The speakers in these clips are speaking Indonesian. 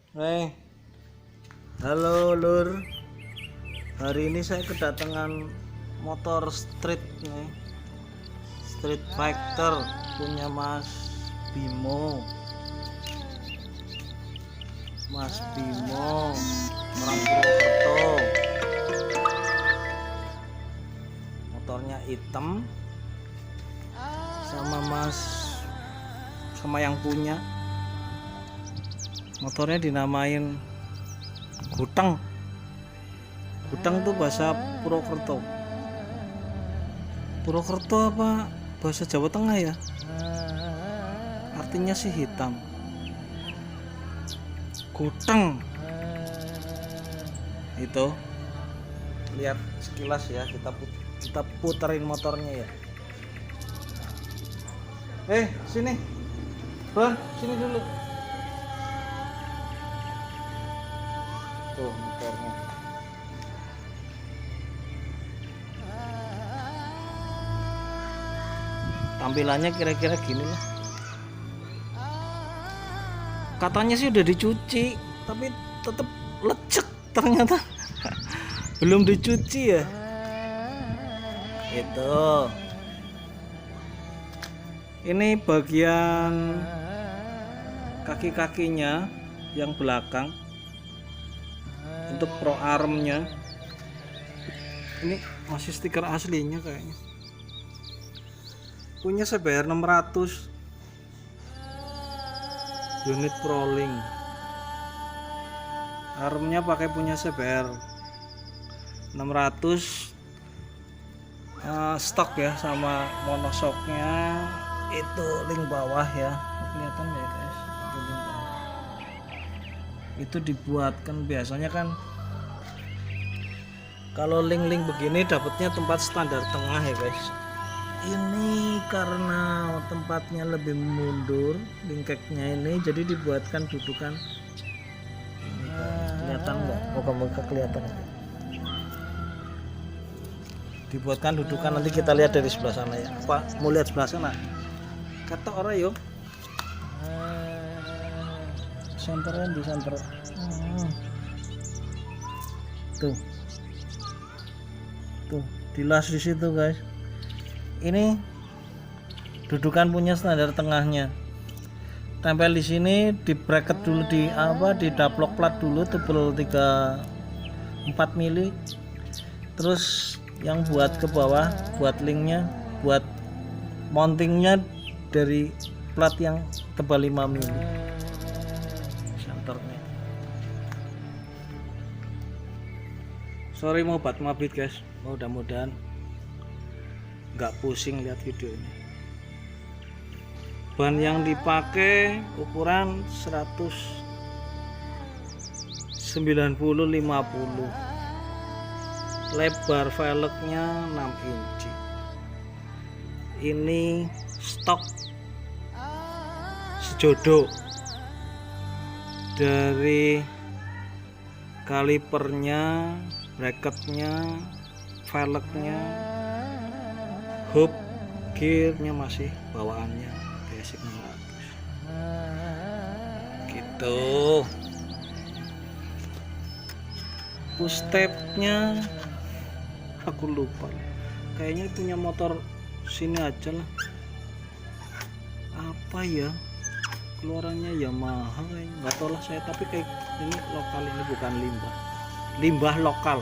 Halo Lur. Hari ini saya kedatangan motor street nih. Street Fighter punya Mas Bimo. Mas Bimo orang Purwokerto. Motornya hitam sama yang punya. Motornya dinamain Guteng. Guteng tuh bahasa Purwokerto. Purwokerto apa bahasa Jawa Tengah ya? Artinya sih hitam. Guteng. Itu. Lihat sekilas ya, kita puterin motornya ya. Sini. Bang, sini dulu. Tuh motornya. Tampilannya kira-kira gini lah. Katanya sih udah dicuci, tapi tetap lecek ternyata. Belum dicuci ya. Itu. Ini bagian kaki-kakinya yang belakang untuk pro armnya. Ini masih stiker aslinya kayaknya. Punya CBR 600 unit Proling. Armnya pakai punya CBR 600 stok ya, sama monoshocknya itu link bawah ya, kelihatan ya guys, itu link bawah. Itu dibuatkan biasanya kan kalau link-link begini dapatnya tempat standar tengah ya guys. Ini karena tempatnya lebih mundur lingkeknya ini, jadi dibuatkan dudukan ini guys. Kelihatan nggak? Moga-moga kelihatan. Dibuatkan dudukan, nanti kita lihat dari sebelah sana ya. Pak, mau lihat sebelah sana? Kata orang yuk. Senternya di center. Tuh, dilas di situ guys. Ini dudukan punya standar tengahnya. Tempel di sini, di bracket dulu, di daplok plat dulu tebel 4 mili. Terus yang buat ke bawah, buat linknya, buat mountingnya dari plat yang tebal 5 mili. Senternya. Sorry mau mabit guys. Mudah-mudahan nggak pusing lihat video ini. Ban yang dipakai ukuran 190/50. Lebar velgnya 6 inci. Ini stok sejodo dari kalipernya, bracketnya, velgnya, hub, gearnya masih bawaannya basic 600 gitu. Push tab-nya aku lupa, kayaknya punya motor sini aja lah. Apa ya keluarannya, Yamaha kayaknya, nggak tahu lah saya, tapi kayak ini lokal, ini bukan limbah lokal,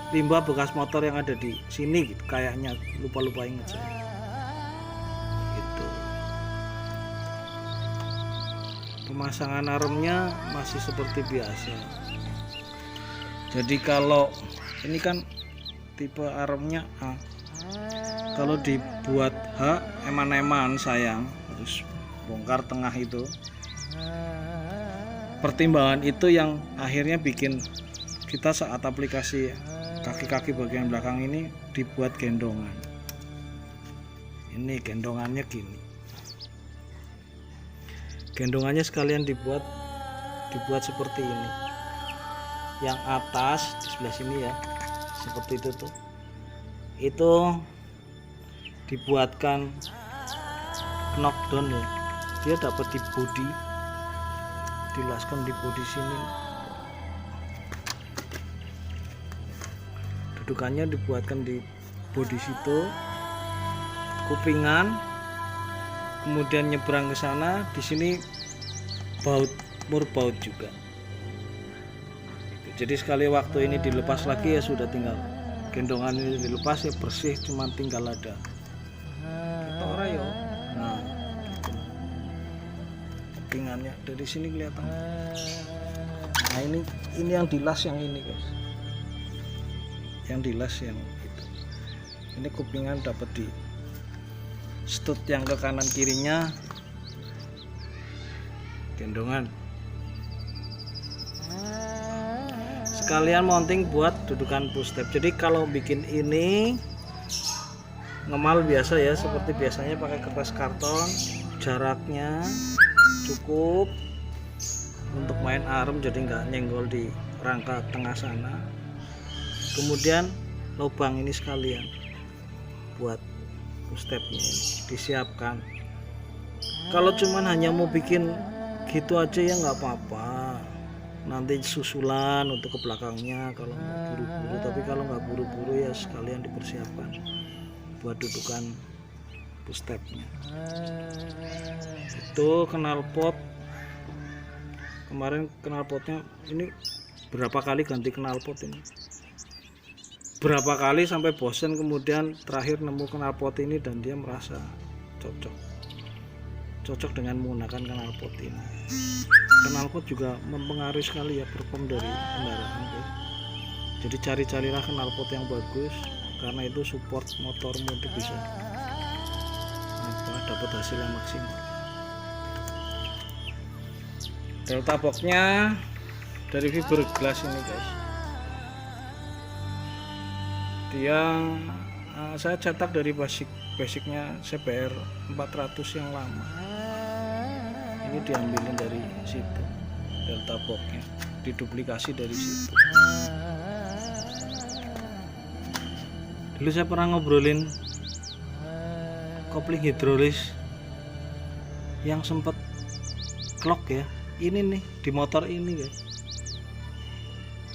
limbah bekas motor yang ada di sini gitu, kayaknya lupa ingat saya gitu. Pemasangan armnya masih seperti biasa. Jadi kalau ini kan tipe armnya A, kalau dibuat H eman-eman sayang, harus bongkar tengah itu. Pertimbangan itu yang akhirnya bikin kita saat aplikasi kaki-kaki bagian belakang ini dibuat gendongan. Ini gendongannya gini, gendongannya sekalian dibuat seperti ini. Yang atas di sebelah sini ya, seperti itu tuh, itu dibuatkan knockdown ya, dia dapat di body dilaskan di bodi sini. Dudukannya dibuatkan di bodi situ, kupingan, kemudian nyebrang ke sana. Di sini baut, mur baut juga. Jadi sekali waktu ini dilepas lagi ya sudah tinggal gendongan ini dilepas ya bersih, cuma tinggal ada kita ora yo. Nah, gitu. Kupingannya dari sini kelihatan. Nah ini yang dilas yang ini guys, yang dilas yang itu. Ini kupingan dapat di stud yang ke kanan kirinya gendongan. Sekalian mounting buat dudukan push step. Jadi kalau bikin ini ngemal biasa ya, seperti biasanya pakai kertas karton, jaraknya cukup untuk main arm jadi nggak nyenggol di rangka tengah sana. Kemudian lubang ini sekalian buat push stepnya ini disiapkan. Kalau cuman hanya mau bikin gitu aja ya nggak apa-apa, nanti susulan untuk ke belakangnya kalau nggak buru-buru. Tapi kalau nggak buru-buru ya sekalian dipersiapkan buat dudukan push stepnya. Itu knalpot, kemarin knalpotnya ini berapa kali ganti knalpot ini, berapa kali sampai bosen, kemudian terakhir nemu knalpot ini dan dia merasa cocok dengan menggunakan knalpot ini. Knalpot juga mempengaruhi sekali ya perform dari kendaraan guys. Jadi cari-carilah knalpot yang bagus, karena itu support motormu untuk bisa dapat hasil yang maksimal. Delta boxnya dari fiberglass ini guys. Dia saya cetak dari basicnya CBR 400 yang lama. Ini diambilin dari situ, delta boxnya diduplikasi dari situ. Dulu saya pernah ngobrolin kopling hidrolis yang sempat clock ya, ini nih di motor ini guys.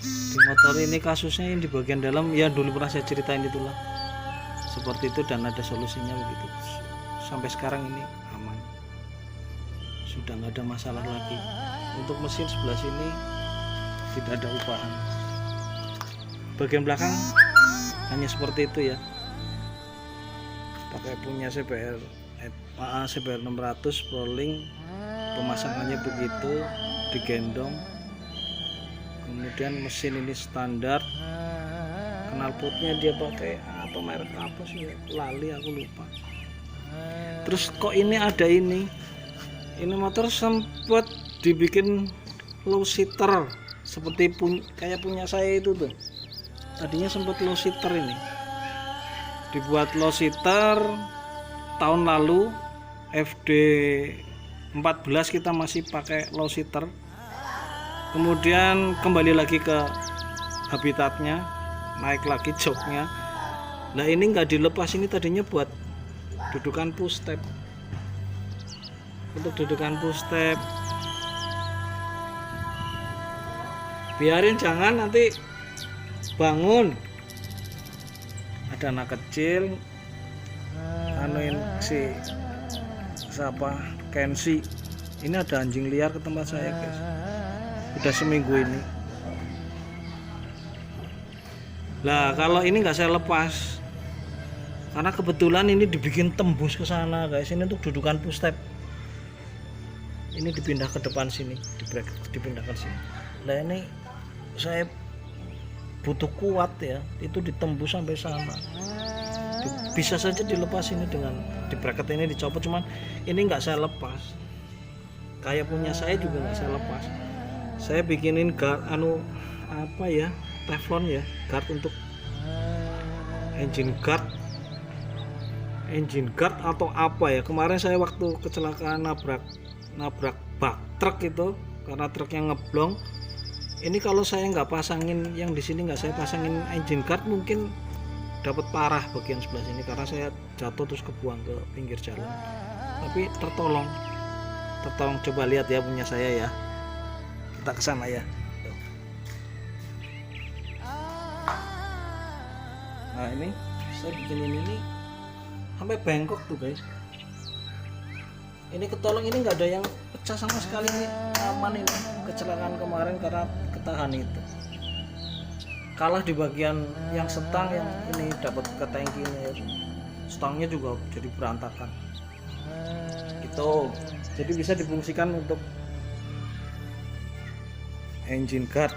Di motor ini kasusnya yang di bagian dalam ya, dulu pernah saya ceritain itulah seperti itu, dan ada solusinya begitu. Sampai sekarang ini aman, sudah nggak ada masalah lagi. Untuk mesin sebelah sini tidak ada ubahan. Bagian belakang hanya seperti itu ya, pakai punya CBR 600 Proling, pemasangannya begitu, digendong. Kemudian mesin ini standar, knalpotnya dia pakai apa, merek apa sih, lali aku lupa. Terus kok ini ada ini motor sempat dibikin low seater seperti kayak punya saya itu tuh. Tadinya sempat low seater, ini dibuat low seater tahun lalu, FD 14 kita masih pakai low seater. Kemudian kembali lagi ke habitatnya, naik lagi joknya. Nah ini nggak dilepas, ini tadinya buat dudukan push step. Untuk dudukan push step, biarin, jangan nanti bangun ada anak kecil anuin si siapa Kensi. Ini ada anjing liar ke tempat saya guys, udah seminggu ini. Lah kalau ini nggak saya lepas karena kebetulan ini dibikin tembus ke sana guys. Ini untuk dudukan push step, ini dipindah ke depan sini, dipindahkan sini. Nah ini saya butuh kuat ya, itu ditembus sampai sana. Bisa saja dilepas ini dengan di bracket ini dicopot, cuman ini nggak saya lepas. Kayak punya saya juga nggak saya lepas. Saya bikinin guard apa ya, teflon ya, guard untuk engine guard atau apa ya. Kemarin saya waktu kecelakaan nabrak bak truk itu, karena truknya ngeblong. Ini kalau saya nggak pasangin yang di sini, nggak saya pasangin engine guard, mungkin dapat parah bagian sebelah sini karena saya jatuh terus kebuang ke pinggir jalan. Tapi tertolong. Coba lihat ya punya saya ya. kita ke sana ya. Nah ini saya bikin ini sampai bengkok tuh guys. Ini ketolong ini nggak ada yang pecah sama sekali, ini aman ini. Kecelakaan kemarin karena ketahan itu. Kalah di bagian yang setang, yang ini dapat ke tangkinya ya. Stangnya juga jadi berantakan. Gitu. Jadi bisa difungsikan untuk engine guard.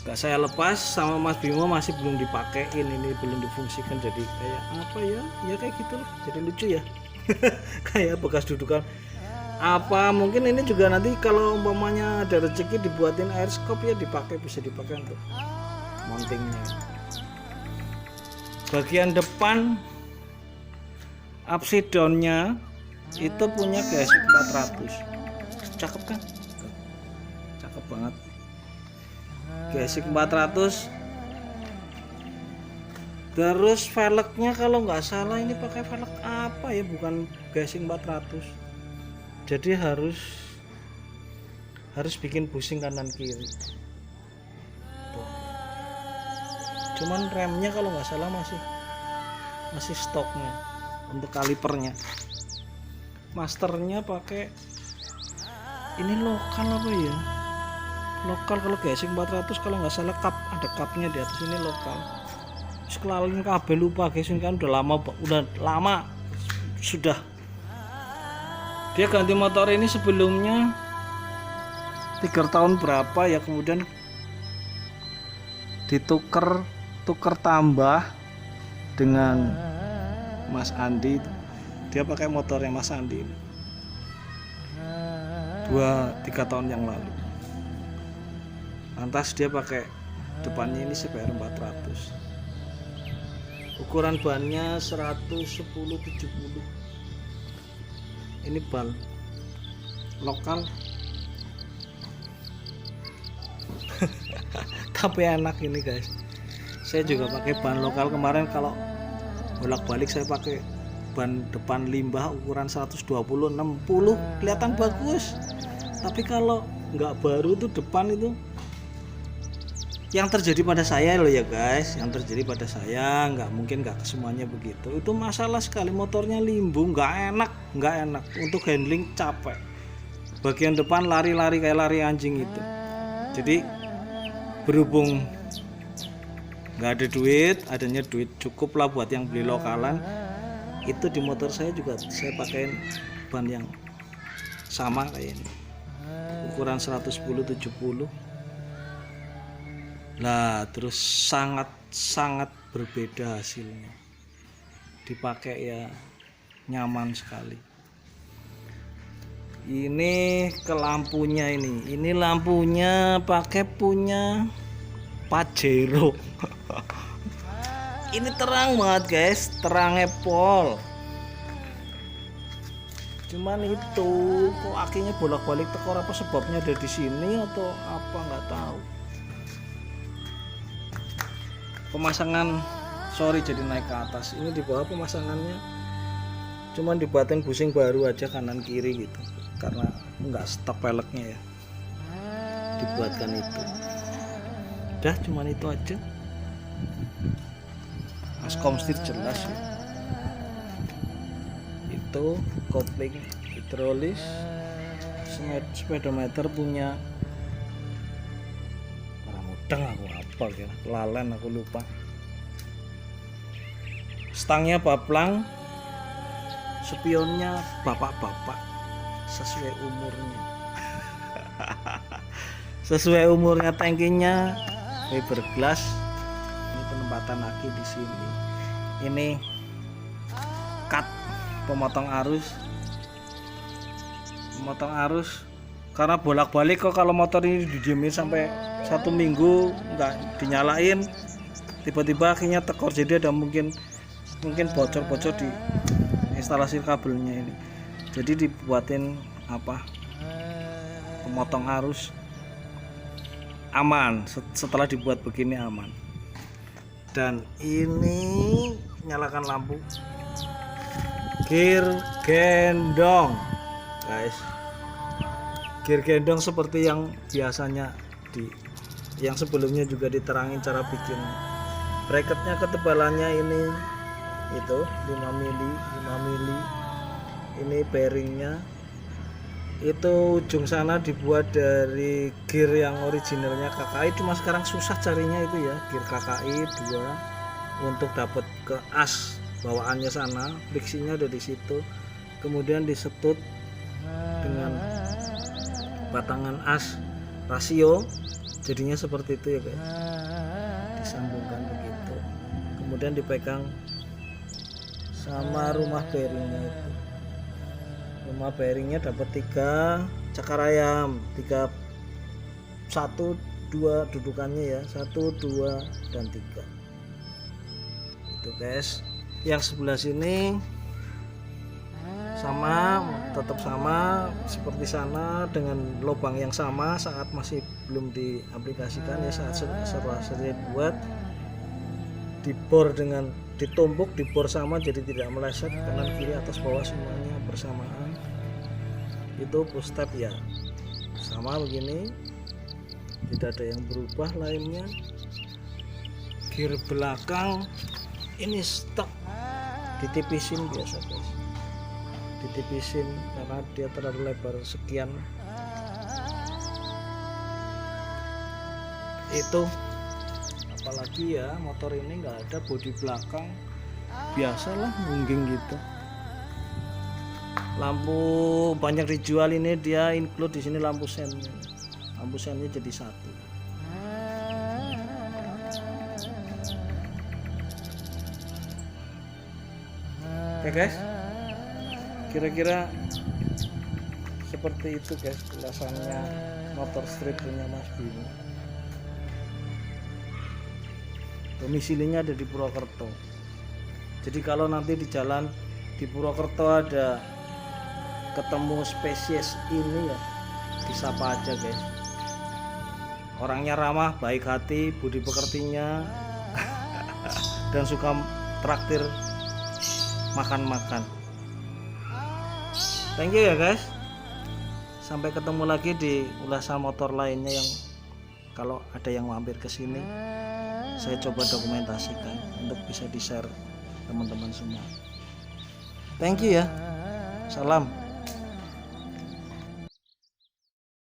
Gak saya lepas sama Mas Bimo, masih belum dipakein, ini belum difungsikan, jadi kayak apa ya, ya kayak gitulah, jadi lucu ya. Kayak bekas dudukan apa, mungkin ini juga nanti kalau umpamanya ada rezeki dibuatin air skop ya, dipakai, bisa dipakai untuk mountingnya. Bagian depan upside downnya itu punya GSX 400, cakep kan, cakep banget. GSX 400. Terus velgnya kalau nggak salah ini pakai velg apa ya, bukan GSX 400. Jadi harus bikin busing kanan kiri. Tuh. Cuman remnya kalau nggak salah masih stoknya untuk kalipernya. Masternya pakai ini lokal apa ya? Lokal, kalau GSX 400 kalau nggak salah ada cupnya di atas, ini lokal. Terus kelalin kabel lupa guys, ini kan udah lama sudah. Dia ganti motor ini sebelumnya 3 tahun berapa ya, kemudian tuker tambah dengan Mas Andi. Dia pakai motornya Mas Andi 2-3 tahun yang lalu. Lantas dia pakai depannya ini CBR 400. Ukuran bannya 110/70. Ini ban lokal. Tapi enak ini guys. Saya juga pakai ban lokal kemarin, kalau bolak-balik saya pakai ban depan limbah ukuran 120/60, kelihatan bagus. Tapi kalau nggak baru tuh depan itu, yang terjadi pada saya loh ya guys, yang terjadi pada saya, nggak mungkin nggak semuanya begitu. Itu masalah sekali, motornya limbu, nggak enak untuk handling, capek. Bagian depan lari-lari kayak lari anjing itu. Jadi berhubung nggak ada duit, adanya duit cukup lah buat yang beli lokalan. Itu di motor saya juga saya pakein ban yang sama kayak ini, ukuran 110/70. Lah terus sangat berbeda hasilnya, dipakai ya nyaman sekali. Ini ke lampunya, ini lampunya pakai punya Pajero. Ini terang banget guys, terangnya pol. Cuman itu kok akinya bolak-balik tekor, apa sebabnya ada di sini atau apa nggak tahu. Pemasangan, sorry jadi naik ke atas, ini di bawah pemasangannya cuman dibuatin busing baru aja kanan kiri gitu, karena nggak stok peleknya ya, dibuatkan itu. Udah cuman itu aja. Askom setir jelas ya. Itu kopling hidrolis, speedometer punya mudeng, aku apa ya, lalen aku lupa. Stangnya baplang, spionnya bapak-bapak sesuai umurnya. Sesuai umurnya. Tangkinya fiberglass. Ini penempatan aki di sini. Ini cut pemotong arus. Pemotong arus karena bolak-balik kok, kalau motor ini didiemin sampai 1 minggu nggak dinyalain, tiba-tiba akhirnya tekor, jadi ada mungkin bocor-bocor di instalasi kabelnya ini. Jadi dibuatin pemotong arus, aman. Setelah dibuat begini aman. Dan ini nyalakan lampu gear gendong. guys. Gear gendong seperti yang biasanya yang sebelumnya juga diterangin cara bikin. Bracketnya ketebalannya ini itu 5 mili. Ini bearingnya itu ujung sana dibuat dari gear yang originalnya KKI, cuma sekarang susah carinya itu ya, gear KKI 2 untuk dapat ke as bawaannya sana. Friksinya ada di situ, kemudian disetut dengan batangan as rasio, jadinya seperti itu ya guys, disambungkan begitu, kemudian dipegang sama rumah bearingnya itu. Rumah bearingnya dapat 3 cakar ayam, 1 2 dudukannya ya, 1 2 dan 3 itu guys. Yang sebelah sini sama, tetap sama seperti sana dengan lubang yang sama saat masih belum diaplikasikan ya, saat setelah buat dibor dengan ditumpuk, dibor sama jadi tidak meleset kanan kiri atas bawah semuanya bersamaan. Itu push step ya sama begini, tidak ada yang berubah lainnya. Gear belakang ini stuck, ditipisin biasa guys, ditipisin karena dia terlalu lebar sekian. Itu apalagi ya, motor ini nggak ada bodi belakang, biasalah ngungging gitu. Lampu banyak dijual ini, dia include di sini lampu sennya. Lampu sennya jadi 1. Oke guys, kira-kira seperti itu guys ulasannya motor street punya Mas Bimo. Domisilinya ada di Purwokerto. Jadi kalau nanti di jalan di Purwokerto ada ketemu spesies ini ya, disapa aja guys. Orangnya ramah, baik hati, budi pekertinya dan suka traktir makan-makan. Thank you ya guys. Sampai ketemu lagi di ulasan motor lainnya yang kalau ada yang mampir ke sini saya coba dokumentasikan untuk bisa di-share teman-teman semua. Thank you ya. Salam.